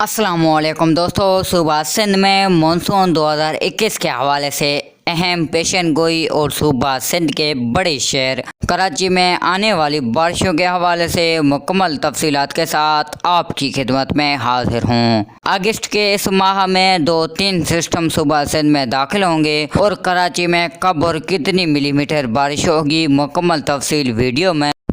अस्सलामुअलैकुम दोस्तों, सूबा सिंध में मानसून 2021 के हवाले से अहम पेशन गोई और सूबा सिंध के बड़े शहर कराची में आने वाली बारिशों के हवाले से मुकम्मल तफसीलात के साथ आपकी खिदमत में हाजिर हूँ। अगस्त के इस माह में 2-3 सिस्टम सूबा सिंध में दाखिल होंगे और कराची में कब और कितनी मिलीमीटर बारिश होगी, मुकम्मल तफसील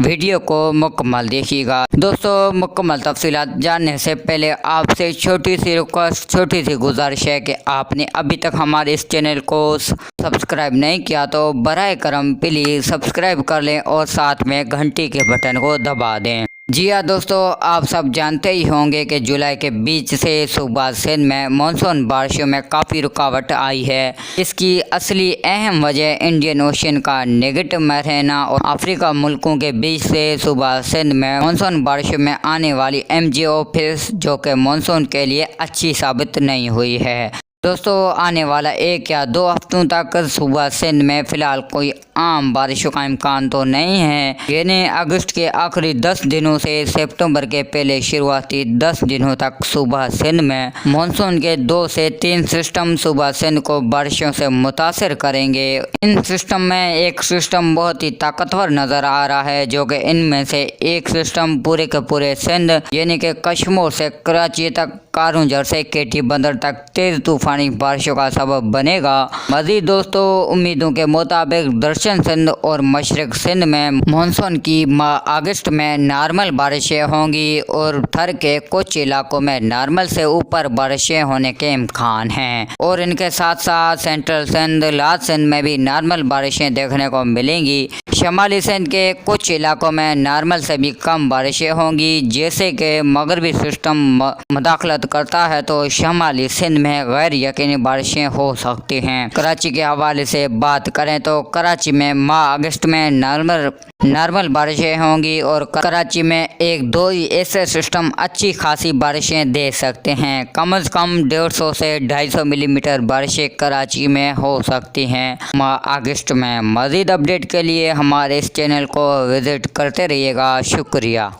वीडियो को मुकम्मल देखिएगा। दोस्तों, मुकम्मल तफसीलात जानने से पहले आपसे छोटी सी गुजारिश है कि आपने अभी तक हमारे इस चैनल को सब्सक्राइब नहीं किया तो बराए करम प्लीज़ सब्सक्राइब कर लें और साथ में घंटी के बटन को दबा दें। जी हाँ दोस्तों, आप सब जानते ही होंगे कि जुलाई के बीच से सूबा सिंध में मानसून बारिशों में काफ़ी रुकावट आई है। इसकी असली अहम वजह इंडियन ओशन का नेगेटिव में रहना और अफ्रीका मुल्कों के बीच से सूबा सिंध में मानसून बारिशों में आने वाली MJO फिल्स जो कि मानसून के लिए अच्छी साबित नहीं हुई है। दोस्तों, आने वाला 1 या 2 हफ्तों तक सूबा सिंध में फ़िलहाल कोई आम बारिशों का इम्कान तो नहीं है। यानी अगस्त के आखिरी 10 दिनों से सितंबर के पहले शुरुआती 10 दिनों तक सूबा सिंध में मानसून के 2 से 3 सिस्टम सूबा सिंध को बारिशों से मुतासर करेंगे। इन सिस्टम में एक सिस्टम बहुत ही ताकतवर नज़र आ रहा है, जो कि इनमें से एक सिस्टम पूरे के पूरे सिंध यानी कि कश्मीर से कराची तक, कारूंजर से केटी बंदर तक तेज़ तूफानी बारिशों का सबब बनेगा। मज़ीद दोस्तों, उम्मीदों के मुताबिक दक्षिण सिंध और मशरक सिंध में मानसून की अगस्त में नॉर्मल बारिशें होंगी और थर के कुछ इलाकों में नॉर्मल से ऊपर बारिशें होने के इम्कान हैं और इनके साथ साथ सेंट्रल सिंध, लात सिंध में भी नॉर्मल बारिशें देखने को मिलेंगी। शमाली सिंध के कुछ इलाकों में नॉर्मल से भी कम बारिशें होंगी। जैसे कि मगरबी सिस्टम मुदाखलत करता है तो शमाली सिंध में गैर यकीनी बारिशें हो सकती हैं। कराची के हवाले से बात करें तो कराची में माह अगस्त में नॉर्मल बारिशें होंगी और कराची में 1-2 ही ऐसे सिस्टम अच्छी खासी बारिशें दे सकते हैं। कम से कम 150 से 250 मिलीमीटर बारिशें कराची में हो सकती हैं माह अगस्त में। मज़ीद अपडेट के लिए हमारे इस चैनल को विज़िट करते रहिएगा। शुक्रिया।